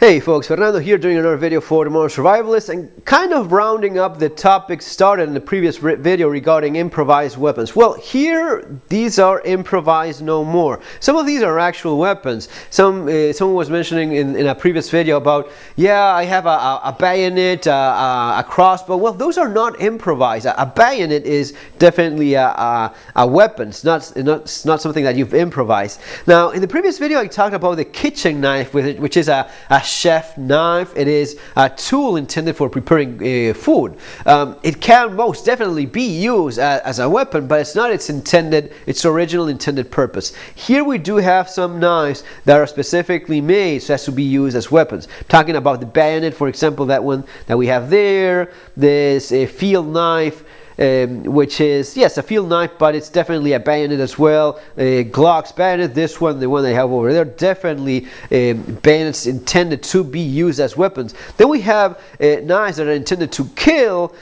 Hey folks, Fernando here doing another video for the Modern Survivalist and kind of rounding up the topic started in the previous video regarding improvised weapons. Well, here these are improvised no more. Some of these are actual weapons. Someone was mentioning in a previous video about, yeah, I have a bayonet, a crossbow. Well, those are not improvised. A bayonet is definitely a weapon. It's not something that you've improvised. Now, in the previous video I talked about the kitchen knife, which is a chef knife. It is a tool intended for preparing food. It can most definitely be used as a weapon, but it's not its original intended purpose. Here we do have some knives that are specifically made so as to be used as weapons. Talking about the bayonet, for example, that one that we have there. There's a field knife, which is, yes, a field knife, but it's definitely a bayonet as well. Glock's bayonet, this one, the one I have over there, definitely bayonets intended to be used as weapons. Then we have knives that are intended to kill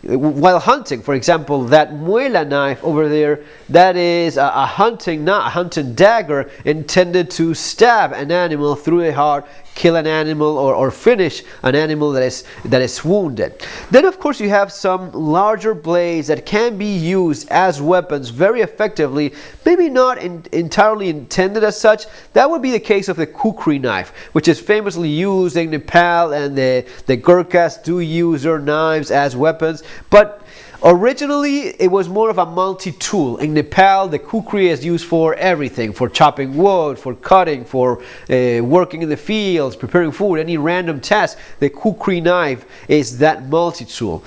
while hunting. For example, that muela knife over there, that is a hunting dagger intended to stab an animal through the heart, kill an animal, or finish an animal that is wounded. Then of course you have some larger blades that can be used as weapons very effectively, maybe not entirely intended as such. That would be the case of the Kukri knife, which is famously used in Nepal, and the Gurkhas do use their knives as weapons, but originally, it was more of a multi-tool. In Nepal, the kukri is used for everything, for chopping wood, for cutting, for working in the fields, preparing food, any random task. The kukri knife is that multi-tool.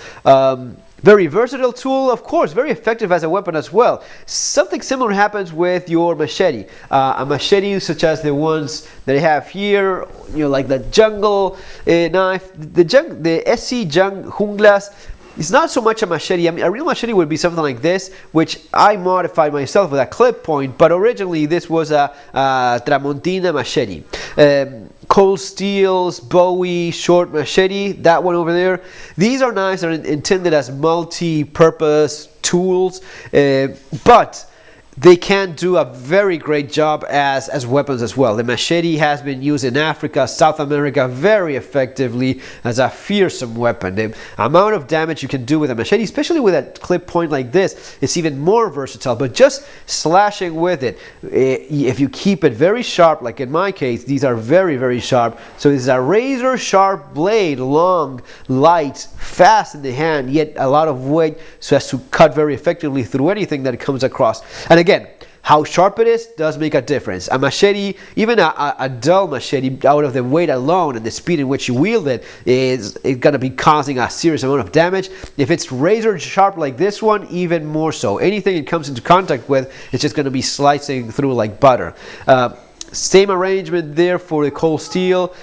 Very versatile tool, of course, very effective as a weapon as well. Something similar happens with your machete. A machete such as the ones that I have here, like the jungle knife, the SC Junglas. It's not so much a machete. I mean, a real machete would be something like this, which I modified myself with a clip point, but originally this was a Tramontina machete. Cold Steel's Bowie short machete, that one over there. These are knives that are intended as multi-purpose tools, but they can do a very great job as weapons as well. The machete has been used in Africa, South America very effectively as a fearsome weapon. The amount of damage you can do with a machete, especially with a clip point like this, is even more versatile. But just slashing with it, if you keep it very sharp, like in my case, these are very, very sharp. So this is a razor sharp blade, long, light, fast in the hand, yet a lot of weight, so as to cut very effectively through anything that it comes across. And again, how sharp it is does make a difference. A machete, even a dull machete, out of the weight alone and the speed in which you wield it, is going to be causing a serious amount of damage. If it's razor sharp like this one, even more so. Anything it comes into contact with, it's just going to be slicing through like butter. Same arrangement there for the cold steel.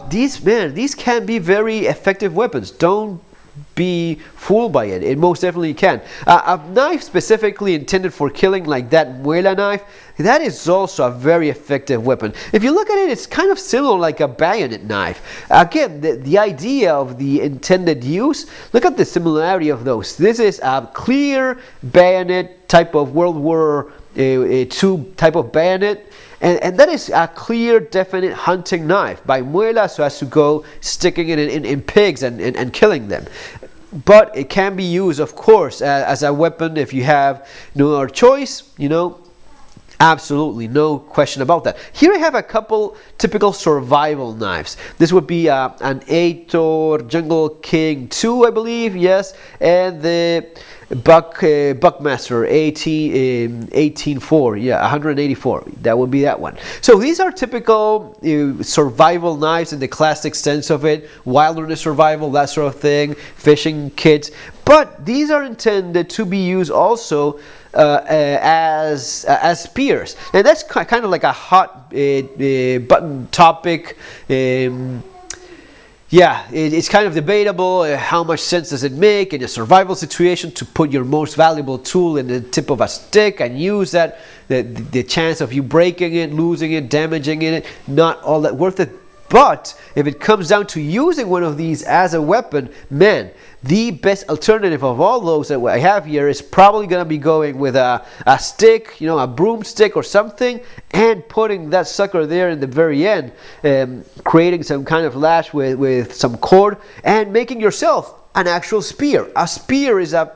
These can be very effective weapons. Don't be fooled by it. It most definitely can. A knife specifically intended for killing, like that muela knife, that is also a very effective weapon. If you look at it, it's kind of similar like a bayonet knife. Again, the idea of the intended use, look at the similarity of those. This is a clear bayonet type of World War II type of bayonet. And that is a clear, definite hunting knife by muela, so as to go sticking it in pigs and killing them. But it can be used, of course, as a weapon if you have no other choice, Absolutely, no question about that. Here I have a couple typical survival knives. This would be an Aitor Jungle King 2, I believe, yes, and the Buckmaster 184, yeah, 184. That would be that one. So these are typical survival knives in the classic sense of it, wilderness survival, that sort of thing, fishing kits. But these are intended to be used also as spears, and that's kind of like a hot button topic. Yeah, it's kind of debatable how much sense does it make in a survival situation to put your most valuable tool in the tip of a stick and use that. The chance of you breaking it, losing it, damaging it, not all that worth it. But if it comes down to using one of these as a weapon, man, the best alternative of all those that I have here is probably going to be going with a stick, you know, a broomstick or something, and putting that sucker there in the very end, creating some kind of lash with some cord, and making yourself an actual spear. A spear is a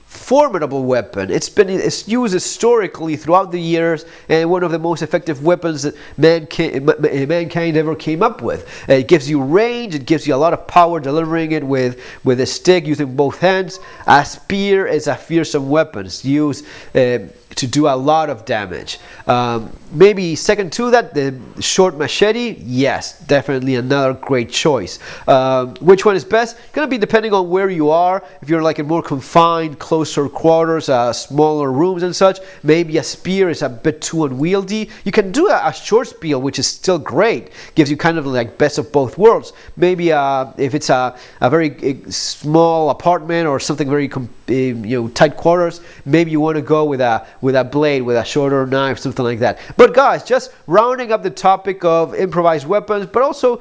formidable weapon. It's used historically throughout the years, and one of the most effective weapons that mankind ever came up with. It gives you range, it gives you a lot of power delivering it with a stick using both hands. A spear is a fearsome weapon. It's used to do a lot of damage. Maybe second to that, the short machete. Yes, definitely another great choice. Which one is best? Gonna be depending on where you are. If you're like in more confined, closer quarters, smaller rooms and such, maybe a spear is a bit too unwieldy. You can do a short spear, which is still great. Gives you kind of like best of both worlds. Maybe if it's a very small apartment or something very tight quarters, maybe you want to go with a blade, with a shorter knife, something like that. But guys, just rounding up the topic of improvised weapons, but also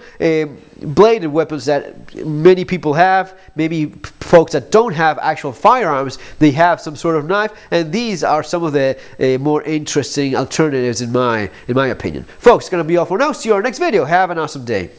bladed weapons that many people have. Maybe folks that don't have actual firearms, they have some sort of knife, and these are some of the more interesting alternatives in my opinion. Folks, it's gonna be all for now. See you in our next video. Have an awesome day.